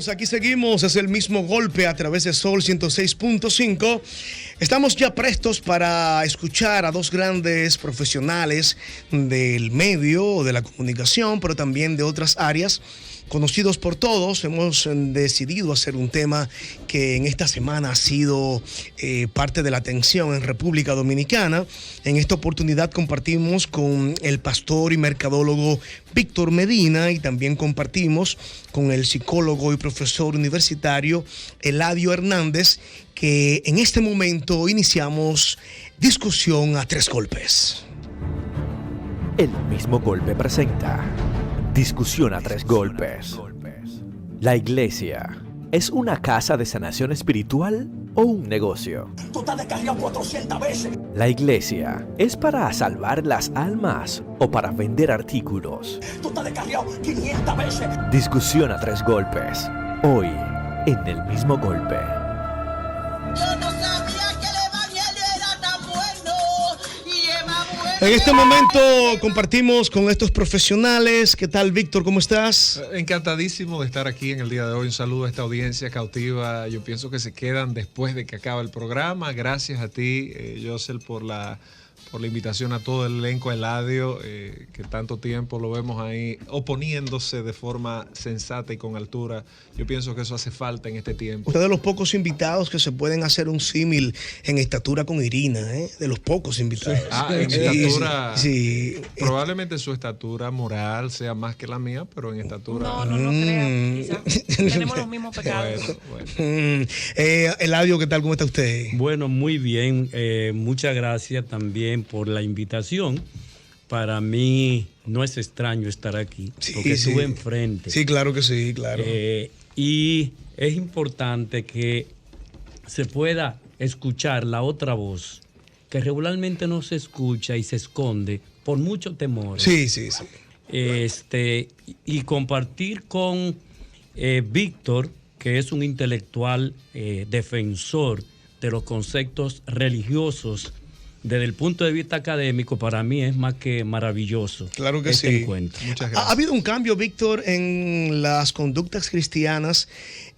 Aquí seguimos, es el mismo golpe a través de Sol 106.5. Estamos ya prestos para escuchar a dos grandes profesionales del medio, de la comunicación, pero también de otras áreas, conocidos por todos. Hemos decidido hacer un tema que en esta semana ha sido parte de la atención en República Dominicana. En esta oportunidad compartimos con el pastor y mercadólogo Víctor Medina y también compartimos con el psicólogo y profesor universitario Eladio Hernández, que en este momento iniciamos discusión a tres golpes. El mismo golpe presenta Discusión a tres golpes. La iglesia, ¿es una casa de sanación espiritual o un negocio? Tú te has descarriado 400 veces. La iglesia, ¿es para salvar las almas o para vender artículos? Tú te has descarriado 500 veces. Discusión a tres golpes. Hoy, en el mismo golpe. Yo no sabía que el evangelio era tan bueno y es más bueno. En este momento compartimos con estos profesionales. ¿Qué tal, Víctor? ¿Cómo estás? Encantadísimo de estar aquí en el día de hoy. Un saludo a esta audiencia cautiva. Yo pienso que se quedan después de que acaba el programa. Gracias a ti, Josel, por la invitación, a todo el elenco, a Eladio, que tanto tiempo lo vemos ahí oponiéndose de forma sensata y con altura. Yo pienso que eso hace falta en este tiempo. Usted de los pocos invitados que se pueden hacer un símil en estatura con Irina, de los pocos invitados. En estatura, sí. Probablemente su estatura moral sea más que la mía, pero en estatura... No creo. Quizás tenemos los mismos pecados. Bueno. Eladio, ¿qué tal? ¿Cómo está usted? Bueno, muy bien. Muchas gracias también por la invitación. Para mí no es extraño estar aquí, porque estuve enfrente. Sí, claro que sí, claro. Y es importante que se pueda escuchar la otra voz, que regularmente no se escucha y se esconde por mucho temor. Sí. Y compartir con Víctor, que es un intelectual defensor de los conceptos religiosos desde el punto de vista académico, para mí es más que maravilloso. Claro que este sí. encuentro. Muchas gracias. ¿Ha habido un cambio, Víctor, en las conductas cristianas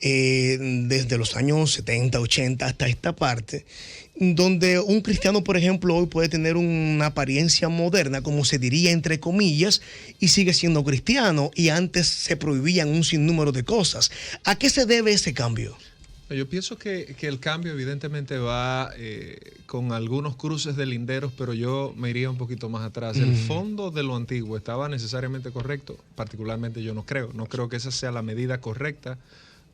desde los años 70, 80 hasta esta parte, donde un cristiano, por ejemplo, hoy puede tener una apariencia moderna, como se diría entre comillas, y sigue siendo cristiano, y antes se prohibían un sinnúmero de cosas? ¿A qué se debe ese cambio? Yo pienso que el cambio evidentemente va con algunos cruces de linderos, pero yo me iría un poquito más atrás. El fondo de lo antiguo estaba necesariamente correcto, particularmente yo no creo que esa sea la medida correcta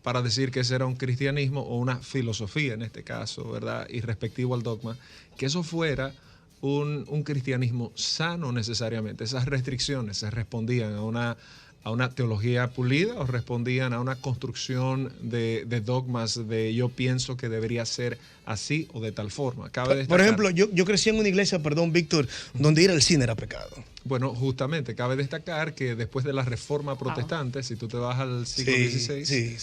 para decir que ese era un cristianismo o una filosofía en este caso, ¿verdad? Y respectivo al dogma, que eso fuera un cristianismo sano necesariamente. Esas restricciones se respondían a una teología pulida o respondían a una construcción de dogmas de yo pienso que debería ser así o de tal forma. Por ejemplo, yo crecí en una iglesia, perdón, Víctor, donde ir al cine era pecado. Bueno, justamente, cabe destacar que después de la Reforma Protestante, si tú te vas al siglo XVI,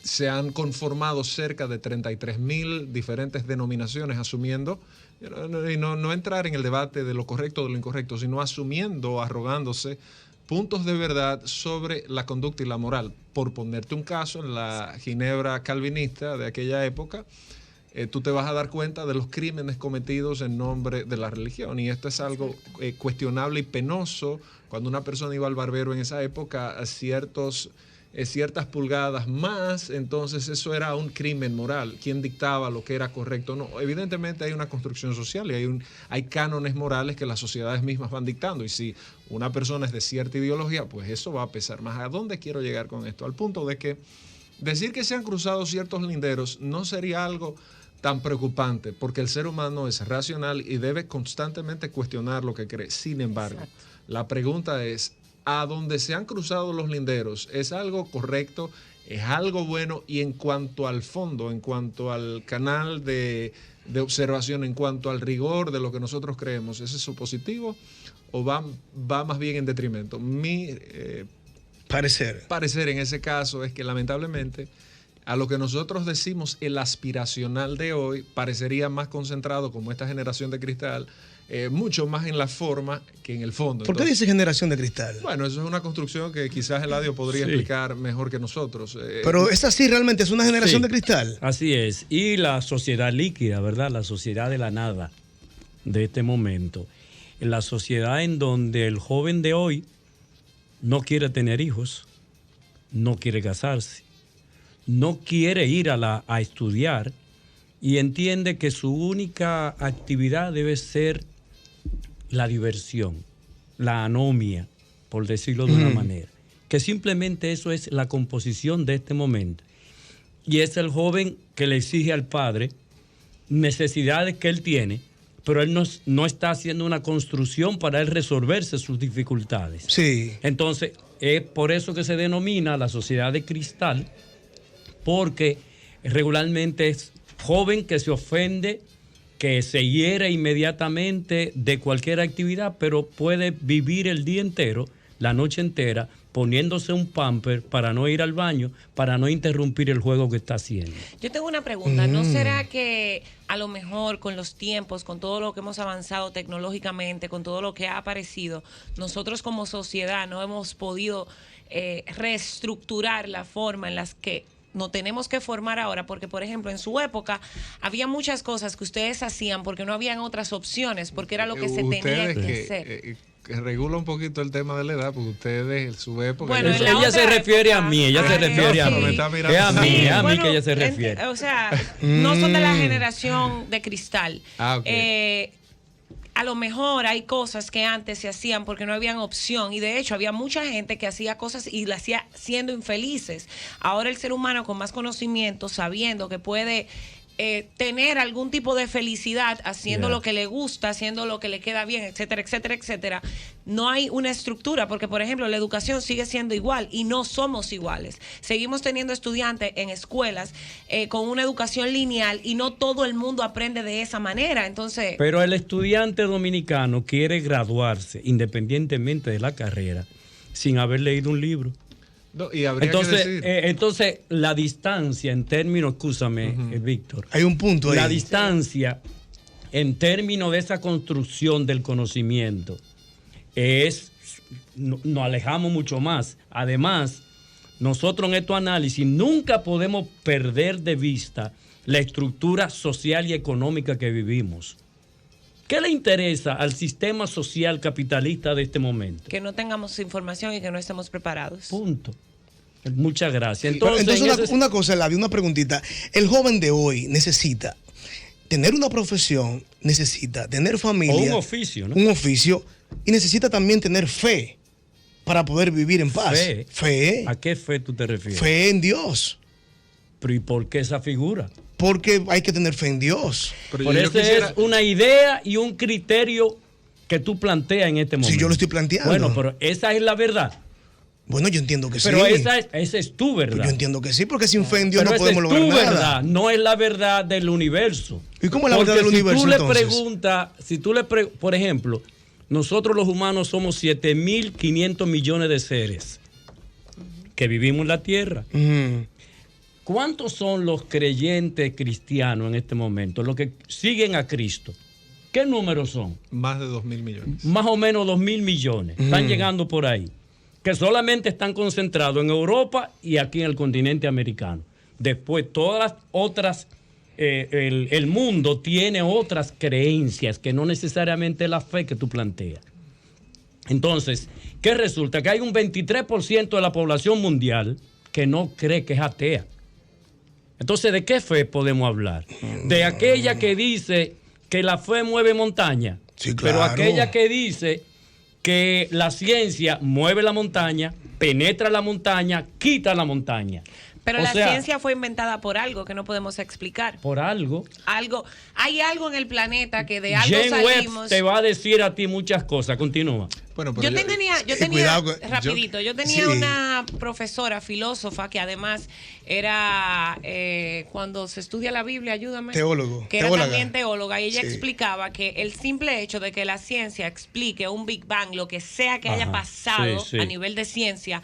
se han conformado cerca de 33,000 diferentes denominaciones, asumiendo, y no entrar en el debate de lo correcto o de lo incorrecto, sino asumiendo, arrogándose puntos de verdad sobre la conducta y la moral. Por ponerte un caso, en la Ginebra calvinista de aquella época, tú te vas a dar cuenta de los crímenes cometidos en nombre de la religión, y esto es algo cuestionable y penoso. Cuando una persona iba al barbero en esa época a ciertas pulgadas más, entonces eso era un crimen moral. ¿Quién dictaba lo que era correcto? No, evidentemente hay una construcción social y hay cánones morales que las sociedades mismas van dictando, y si una persona es de cierta ideología, pues eso va a pesar más. ¿A dónde quiero llegar con esto? Al punto de que decir que se han cruzado ciertos linderos no sería algo tan preocupante, porque el ser humano es racional y debe constantemente cuestionar lo que cree. Sin embargo, la pregunta es, a donde se han cruzado los linderos, ¿es algo correcto? ¿Es algo bueno? Y en cuanto al fondo, en cuanto al canal de observación, en cuanto al rigor de lo que nosotros creemos, ¿es eso positivo o va más bien en detrimento? Mi parecer en ese caso es que lamentablemente a lo que nosotros decimos el aspiracional de hoy, parecería más concentrado, como esta generación de cristal, mucho más en la forma que en el fondo. ¿Por qué dice generación de cristal? Bueno, eso es una construcción que quizás Eladio podría explicar mejor que nosotros. Pero es así, realmente es una generación Sí, de cristal. Así es. Y la sociedad líquida, ¿verdad? La sociedad de la nada de este momento. La sociedad en donde el joven de hoy no quiere tener hijos, no quiere casarse, no quiere ir a estudiar y entiende que su única actividad debe ser la diversión, la anomia, por decirlo de una manera. Que simplemente eso es la composición de este momento. Y es el joven que le exige al padre necesidades que él tiene, pero él no está haciendo una construcción para él resolverse sus dificultades. Sí. Entonces, es por eso que se denomina la sociedad de cristal, porque regularmente es joven que se ofende, que se hiere inmediatamente de cualquier actividad, pero puede vivir el día entero, la noche entera, poniéndose un pamper para no ir al baño, para no interrumpir el juego que está haciendo. Yo tengo una pregunta. ¿No será que a lo mejor con los tiempos, con todo lo que hemos avanzado tecnológicamente, con todo lo que ha aparecido, nosotros como sociedad no hemos podido reestructurar la forma en las que nos tenemos que formar ahora? Porque, por ejemplo, en su época había muchas cosas que ustedes hacían porque no habían otras opciones, porque era lo que se tenía que hacer. Que regula un poquito el tema de la edad, porque ustedes en su época... Bueno, en la ella otra se refiere época, a mí, ella se refiere a mí. me está mirando. Es a mí, Sí, es a mí bueno, que ella se refiere. O sea, no son de la generación de cristal. Ok. A lo mejor hay cosas que antes se hacían porque no habían opción, y de hecho había mucha gente que hacía cosas y las hacía siendo infelices. Ahora el ser humano con más conocimiento, sabiendo que puede tener algún tipo de felicidad haciendo lo que le gusta, haciendo lo que le queda bien, etcétera, etcétera, etcétera, no hay una estructura, porque por ejemplo la educación sigue siendo igual y no somos iguales. Seguimos teniendo estudiantes en escuelas con una educación lineal y no todo el mundo aprende de esa manera. Entonces, Pero el estudiante dominicano quiere graduarse independientemente de la carrera sin haber leído un libro. No, y habría que decir... Entonces, la distancia en términos, escúchame, Víctor. Hay un punto ahí. La distancia en términos de esa construcción del conocimiento nos alejamos mucho más. Además, nosotros en estos análisis nunca podemos perder de vista la estructura social y económica que vivimos. ¿Qué le interesa al sistema social capitalista de este momento? que no tengamos información y que no estemos preparados. Punto. Muchas gracias. Entonces una cosa, Eladio, una preguntita. El joven de hoy necesita tener una profesión, necesita tener familia. O un oficio, ¿no? Un oficio, y necesita también tener fe para poder vivir en paz. Fe. ¿A qué fe tú te refieres? Fe en Dios. ¿Pero y por qué esa figura? Porque hay que tener fe en Dios. Pero Por yo eso quisiera- es una idea y un criterio que tú planteas en este momento. Si yo lo estoy planteando. Bueno, pero esa es la verdad. Bueno, yo entiendo que Pero sí. esa es tu verdad. Yo entiendo que sí, porque sin fe en Dios Pero no esa podemos es lograr tu nada. verdad, no es la verdad del universo. ¿Y cómo es la verdad Porque del universo, Si tú le entonces? preguntas, por ejemplo, nosotros los humanos somos 7.500 millones de seres que vivimos en la Tierra. Ujú. ¿Cuántos son los creyentes cristianos en este momento? Los que siguen a Cristo. ¿Qué números son? Más de 2.000 millones. Más o menos 2.000 millones. Están llegando por ahí. Que solamente están concentrados en Europa y aquí en el continente americano. Después, todas las otras, el mundo tiene otras creencias que no necesariamente la fe que tú planteas. Entonces, ¿qué resulta? Que hay un 23% de la población mundial que no cree que es atea. Entonces, ¿de qué fe podemos hablar? De aquella que dice que la fe mueve montaña. Sí, Pero claro. aquella que dice que la ciencia mueve la montaña, penetra la montaña, quita la montaña. Pero O la sea, ciencia fue inventada por algo que no podemos explicar. por algo. Hay algo en el planeta que de algo Jane Webb salimos. te va a decir a ti muchas cosas. Continúa. Bueno, pero Yo tenía cuidado, rapidito, yo tenía sí. una profesora filósofa que además era, cuando se estudia la Biblia, ayúdame. Teólogo, Que era teóloga. también teóloga, y ella Sí. explicaba que el simple hecho de que la ciencia explique un Big Bang, lo que sea que haya Ajá, pasado sí, sí. a nivel de ciencia,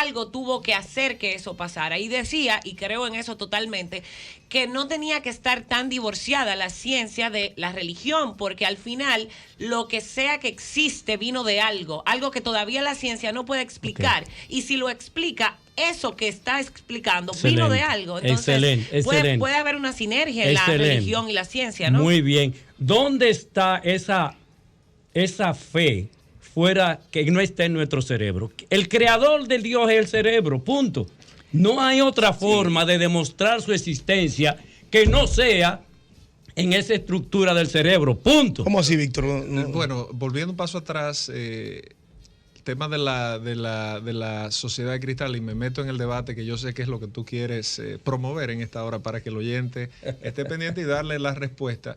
algo tuvo que hacer que eso pasara. Y decía, y creo en eso totalmente, que no tenía que estar tan divorciada la ciencia de la religión, porque al final lo que sea que existe vino de algo que todavía la ciencia no puede explicar. Y si lo explica, eso que está explicando vino de algo. Entonces, puede haber una sinergia en la religión y la ciencia, ¿no? Muy bien. ¿Dónde está esa fe fuera que no está en nuestro cerebro? El creador del Dios es el cerebro, punto. No hay otra forma de demostrar su existencia que no sea en esa estructura del cerebro, punto. ¿Cómo así, Víctor? Bueno, volviendo un paso atrás, el tema de la sociedad de cristal, y me meto en el debate que yo sé que es lo que tú quieres promover en esta hora para que el oyente esté pendiente y darle la respuesta.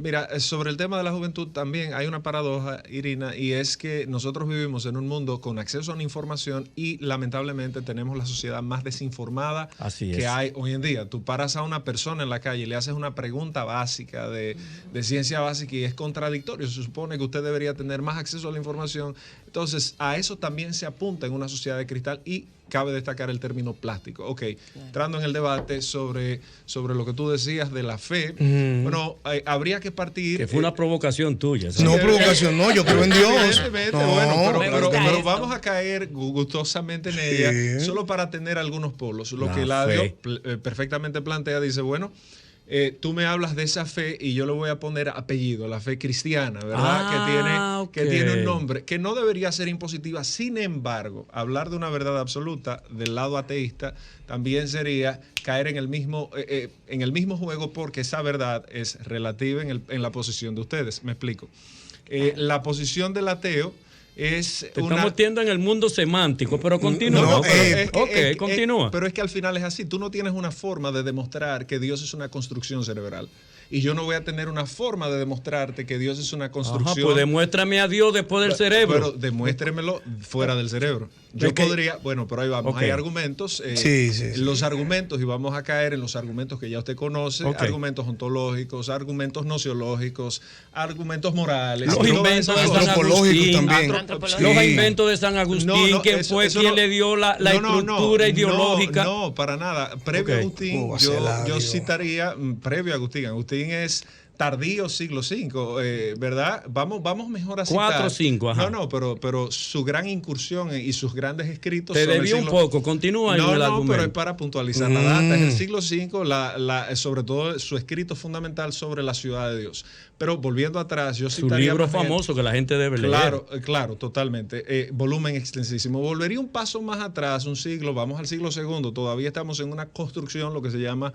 Mira, sobre el tema de la juventud también hay una paradoja, Irina, y es que nosotros vivimos en un mundo con acceso a la información y lamentablemente tenemos la sociedad más desinformada que hay hoy en día. Tú paras a una persona en la calle y le haces una pregunta básica de ciencia básica y es contradictorio. Se supone que usted debería tener más acceso a la información. Entonces, a eso también se apunta en una sociedad de cristal y cabe destacar el término plástico. Ok, entrando en el debate sobre lo que tú decías de la fe, bueno, habría que partir... Que fue una provocación tuya. ¿Sabes? No, provocación, no, yo creo en Dios. Pero vamos a caer gustosamente en ella, solo para tener algunos polos. Lo que Eladio perfectamente plantea, dice, bueno, tú me hablas de esa fe y yo le voy a poner apellido, la fe cristiana, ¿verdad? Que tiene un nombre, que no debería ser impositiva. Sin embargo, hablar de una verdad absoluta del lado ateísta también sería caer en el mismo juego, porque esa verdad es relativa en la posición de ustedes. Me explico. La posición del ateo es estamos metiendo en el mundo semántico, pero continúa. Continúa. Pero es que al final es así. Tú no tienes una forma de demostrar que Dios es una construcción cerebral. Y yo no voy a tener una forma de demostrarte que Dios es una construcción. Pues demuéstrame a Dios después del cerebro. Pero demuéstremelo fuera del cerebro. Yo podría, bueno, pero ahí vamos. Hay argumentos. Los argumentos, y vamos a caer en los argumentos que ya usted conoce, argumentos ontológicos, argumentos nociológicos, argumentos morales. Los inventos de San Agustín. Los inventos de San Agustín, ¿quién fue quien le dio la estructura ideológica? No, para nada. Previo a Agustín, yo citaría, previo a Agustín. Agustín es tardío siglo V, ¿verdad? Vamos mejor a citar. 4 o 5, ajá. No, pero su gran incursión y sus grandes escritos te debió un poco, continúa en el argumento. Pero es para puntualizar la data. Es el siglo V, sobre todo su escrito fundamental sobre la ciudad de Dios. Pero volviendo atrás, yo citaría... Su libro famoso que la gente debe leer. Claro, totalmente. Volumen extensísimo. Volvería un paso más atrás, un siglo, vamos al siglo II. Todavía estamos en una construcción, lo que se llama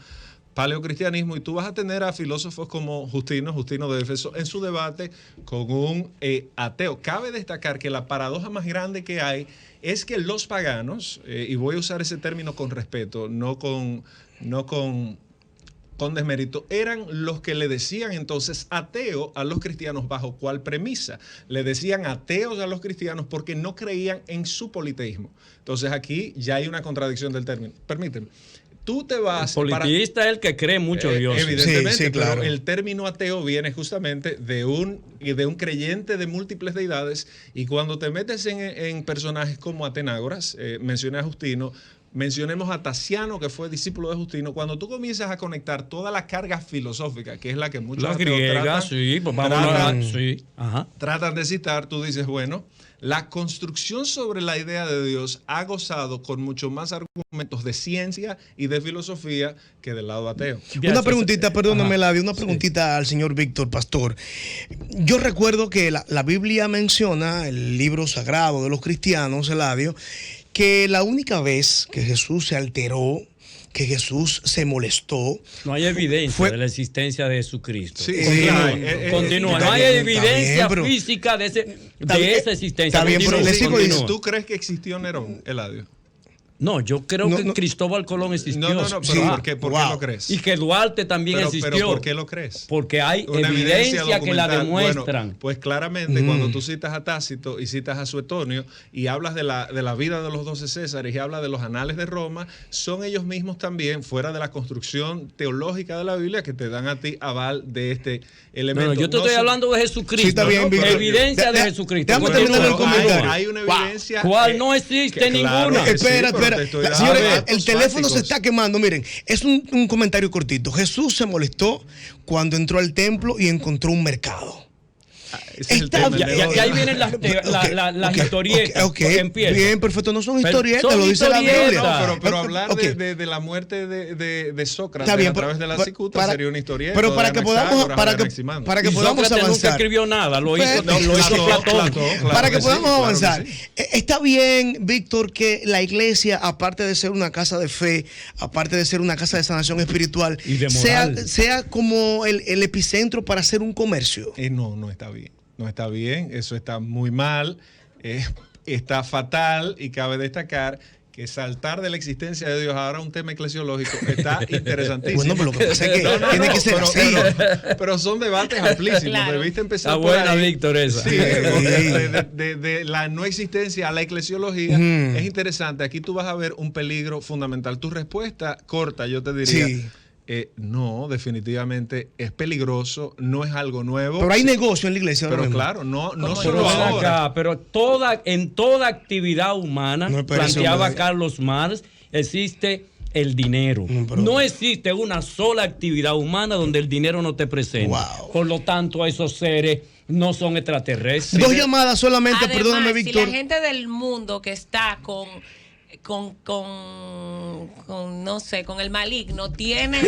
paleocristianismo, y tú vas a tener a filósofos como Justino de Éfeso en su debate con un ateo. Cabe destacar que la paradoja más grande que hay es que los paganos, y voy a usar ese término con respeto, no con desmérito, eran los que le decían entonces ateo a los cristianos. ¿Bajo cuál premisa? Le decían ateos a los cristianos porque no creían en su politeísmo. Entonces aquí ya hay una contradicción del término. Permíteme. Tú te vas... El politista es el que cree mucho Dios. Evidentemente, claro. Pero el término ateo viene justamente de un creyente de múltiples deidades, y cuando te metes en personajes como Atenágoras, mencioné a Justino, mencionemos a Tasiano, que fue discípulo de Justino. Cuando tú comienzas a conectar toda la carga filosófica, que es la que muchos ateos tratan de citar, tú dices, bueno, la construcción sobre la idea de Dios ha gozado con mucho más argumentos de ciencia y de filosofía que del lado ateo. Una preguntita, perdóname, Eladio, una preguntita al señor Víctor Pastor. Yo recuerdo que la Biblia menciona, el libro sagrado de los cristianos, Eladio, que la única vez que Jesús se alteró, que Jesús se molestó. No hay evidencia de la existencia de Jesucristo. Continúa. No hay evidencia física de esa existencia. ¿Tú crees que existió Nerón, Eladio? No, yo creo que Cristóbal Colón existió. No, pero ¿por qué lo crees? Y que Duarte también existió. ¿Pero por qué lo crees? Porque hay evidencia que la demuestran. Bueno, pues claramente cuando tú citas a Tácito y citas a Suetonio y hablas de la vida de los 12 Césares y hablas de los anales de Roma, son ellos mismos también, fuera de la construcción teológica de la Biblia, que te dan a ti aval de este elemento. No, yo te estoy hablando de Jesucristo. Sí, está bien, evidencia de Jesucristo. Hay una evidencia. ¿Cuál no existe ninguna? Espera. Señores, el teléfono se está quemando. Miren, es un comentario cortito. Jesús se molestó cuando entró al templo y encontró un mercado. Y ahí vienen las historietas. Bien, perfecto. No son historietas, lo dice la Biblia. Pero hablar de la muerte de Sócrates a través de la cicuta sería una historieta. Pero para que podamos avanzar. Nunca escribió nada, lo hizo Platón. Para que podamos avanzar. Está bien, Víctor, que la iglesia, aparte de ser una casa de fe, aparte de ser una casa de sanación espiritual, sea como el epicentro para hacer un comercio. No está bien. No está bien, eso está muy mal, está fatal, y cabe destacar que saltar de la existencia de Dios ahora a un tema eclesiológico está interesantísimo. Bueno, pero lo que pasa es que tiene que ser así. Pero son debates amplísimos. Claro. Debiste empezar por buena, ahí. Víctor, esa. Sí, de la no existencia a la eclesiología es interesante. Aquí tú vas a ver un peligro fundamental. Tu respuesta corta, yo te diría... Sí. No, definitivamente es peligroso, no es algo nuevo. Pero hay negocio en la iglesia. Pero claro, no solo acá, pero en toda actividad humana, planteaba Carlos Marx, existe el dinero. No existe una sola actividad humana donde el dinero no esté presente. Wow. Por lo tanto, esos seres no son extraterrestres. 2 llamadas solamente, además, perdóname, Víctor. Si la gente del mundo que está con no sé, con el maligno, tiene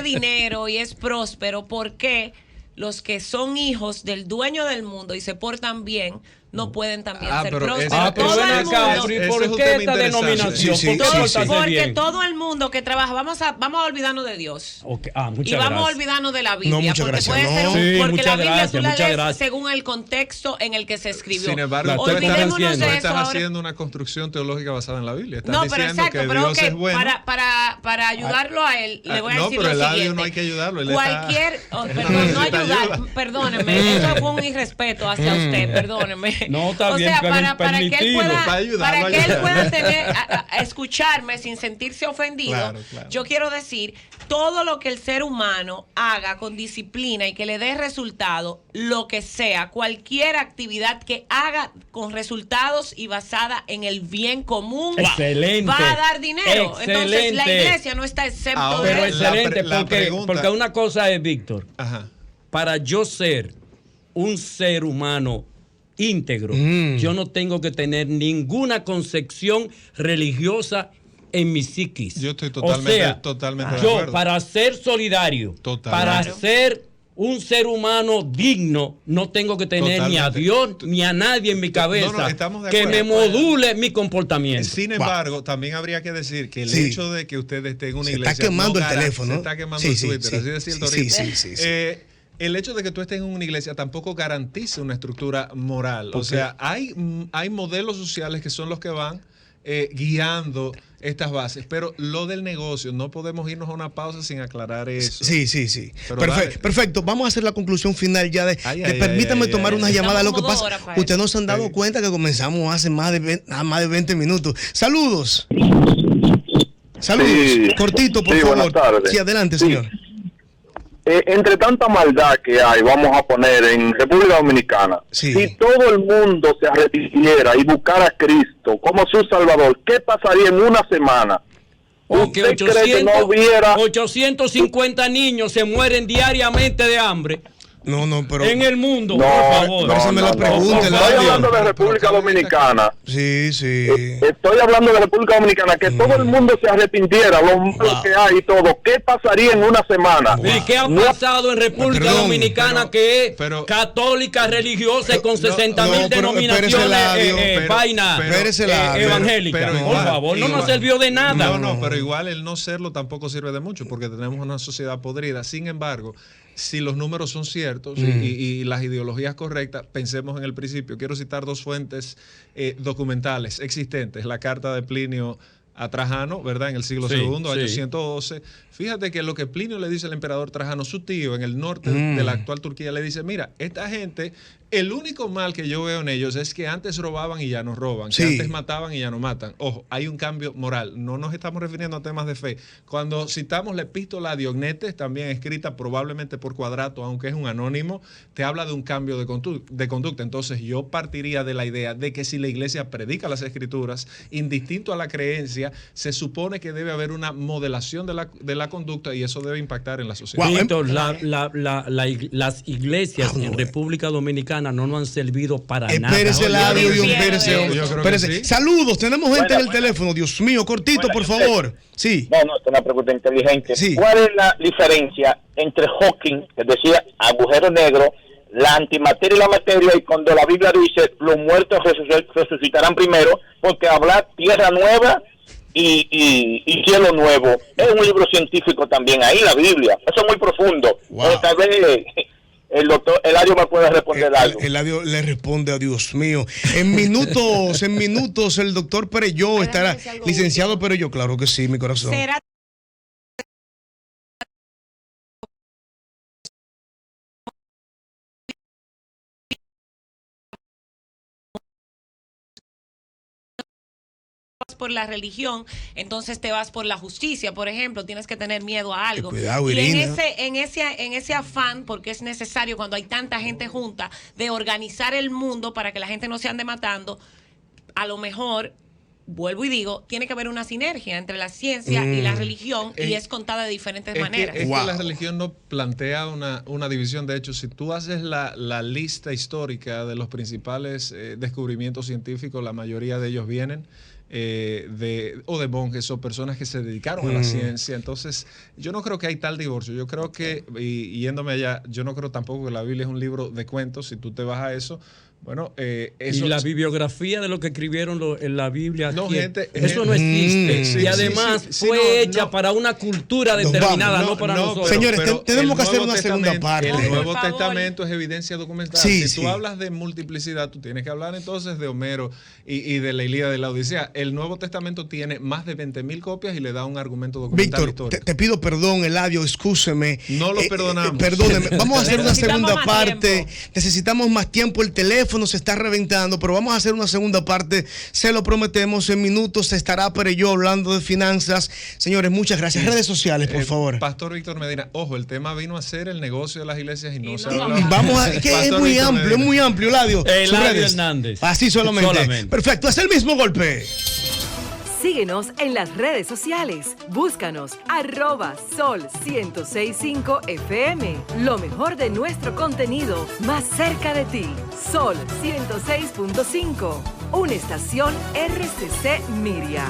dinero y es próspero, ¿por qué los que son hijos del dueño del mundo y se portan bien no pueden también ser prósperos? Pero ven acá, ¿por qué esta denominación? Porque todo el mundo que trabaja, vamos a olvidarnos de Dios. Y vamos a olvidarnos de la Biblia. Porque la Biblia tú la lees según el contexto en el que se escribió. Sin embargo, tú estás haciendo una construcción teológica basada en la Biblia. Estás diciendo que Dios es bueno. Para ayudarlo a él, le voy a decir lo siguiente. No, pero el audio no hay que ayudarlo. Perdóneme, eso fue un irrespeto hacia usted, perdóneme. No, está bien, para que él pueda escucharme sin sentirse ofendido, claro. Yo quiero decir, todo lo que el ser humano haga con disciplina y que le dé resultado, lo que sea, cualquier actividad que haga con resultados y basada en el bien común, va a dar dinero. Excelente. Entonces la iglesia no está excepto de eso. Excelente, porque una cosa es, Víctor, para yo ser un ser humano íntegro, yo no tengo que tener ninguna concepción religiosa en mi psiquis. Yo estoy totalmente de acuerdo. Yo, para ser solidario, para ser un ser humano digno, no tengo que tener ni a Dios ni a nadie en mi cabeza que me module mi comportamiento. Sin embargo, también habría que decir que el hecho de que usted esté en una iglesia... Se está quemando el teléfono. Se está quemando el Twitter, así decirlo ahorita. El hecho de que tú estés en una iglesia tampoco garantiza una estructura moral. O sea, hay modelos sociales que son los que van guiando estas bases, pero lo del negocio, no podemos irnos a una pausa sin aclarar eso. Sí. Perfecto. Vamos a hacer la conclusión final ya permítame tomar una llamada. Lo que pasa, ustedes no se han dado cuenta que comenzamos hace más de 20 minutos. Saludos. Sí. Cortito, por favor. Sí, adelante, señor. Entre tanta maldad que hay, vamos a poner en República Dominicana, si todo el mundo se arrepintiera y buscara a Cristo como su Salvador, ¿qué pasaría en una semana? Porque 850 niños se mueren diariamente de hambre. No, pero... En el mundo, por favor. No, me la pregunta. Estoy hablando de República Dominicana. Sí. Estoy hablando de República Dominicana, que todo el mundo se arrepintiera, lo malo que hay y todo. ¿Qué pasaría en una semana? ¿Y qué ha pasado en República Dominicana que es católica, religiosa y con 60,000 denominaciones evangélicas? Por favor, no nos sirvió de nada. No, pero igual el no serlo tampoco sirve de mucho porque tenemos una sociedad podrida. Sin embargo, si los números son ciertos y las ideologías correctas, pensemos en el principio. Quiero citar 2 fuentes documentales existentes. La carta de Plinio a Trajano, ¿verdad? En el siglo II, año 112. Fíjate que lo que Plinio le dice al emperador Trajano, su tío, en el norte de la actual Turquía, le dice, mira, esta gente, el único mal que yo veo en ellos es que antes robaban y ya no roban, que antes mataban y ya no matan. Ojo, hay un cambio moral. No nos estamos refiriendo a temas de fe. Cuando citamos la epístola a Diognetes, también escrita probablemente por Quadrato, aunque es un anónimo, te habla de un cambio de conducta. Entonces yo partiría de la idea de que si la iglesia predica las escrituras, indistinto a la creencia, se supone que debe haber una modelación de la conducta y eso debe impactar en la sociedad. Víctor, las iglesias en República Dominicana no nos han servido para nada. Espérese, espérese. Saludos, tenemos gente en el teléfono. Dios mío, cortito, por favor. Sí. No, es una pregunta inteligente. Sí. ¿Cuál es la diferencia entre Hawking, que decía agujero negro, la antimateria y la materia, y cuando la Biblia dice los muertos resucitarán primero, porque habla tierra nueva y cielo nuevo? Es un libro científico también ahí, la Biblia. Eso es muy profundo. Wow. Tal vez el doctor Eladio me puede responder algo. Eladio le responde a Dios mío. En minutos, el doctor Perelló estará, licenciado Perelló, claro que sí, mi corazón. ¿Será por la religión, entonces te vas por la justicia, por ejemplo, tienes que tener miedo a algo. Cuidado, y Irina. en ese afán, porque es necesario cuando hay tanta gente junta, de organizar el mundo para que la gente no se ande matando, a lo mejor, vuelvo y digo, tiene que haber una sinergia entre la ciencia y la religión, y es contada de diferentes maneras. Que la religión no plantea una división. De hecho, si tú haces la lista histórica de los principales descubrimientos científicos, la mayoría de ellos vienen de monjes o personas que se dedicaron a la ciencia. Entonces, yo no creo que hay tal divorcio. Yo creo que, y yéndome allá, yo no creo tampoco que la Biblia es un libro de cuentos. Si tú te vas a eso, bueno, eso. Y la bibliografía de lo que escribieron en la Biblia, no, eso no existe. Y además fue hecha para una cultura determinada, no para nosotros. Señores, tenemos que hacer una segunda parte. El Nuevo Testamento es evidencia documental. Si tú hablas de multiplicidad, tú tienes que hablar entonces de Homero y de la Ilíada de la Odisea. El Nuevo Testamento tiene más de 20.000 copias y le da un argumento documental histórico. Te pido perdón, Eladio, excúseme. No lo perdonamos. Perdóneme. Vamos a hacer una segunda parte. Necesitamos más tiempo. El teléfono se está reventando, pero vamos a hacer una segunda parte, se lo prometemos. En minutos estará Perelló hablando de finanzas. Señores, muchas gracias. Redes sociales, por favor. Pastor Víctor Medina, ojo, el tema vino a ser el negocio de las iglesias y no se habla. Vamos a, que es muy amplio, Eladio. Eladio Hernández. Así solamente. Perfecto, es el mismo golpe. Síguenos en las redes sociales. Búscanos @Sol1065 FM. Lo mejor de nuestro contenido más cerca de ti. Sol 106.5. Una estación RCC Miria.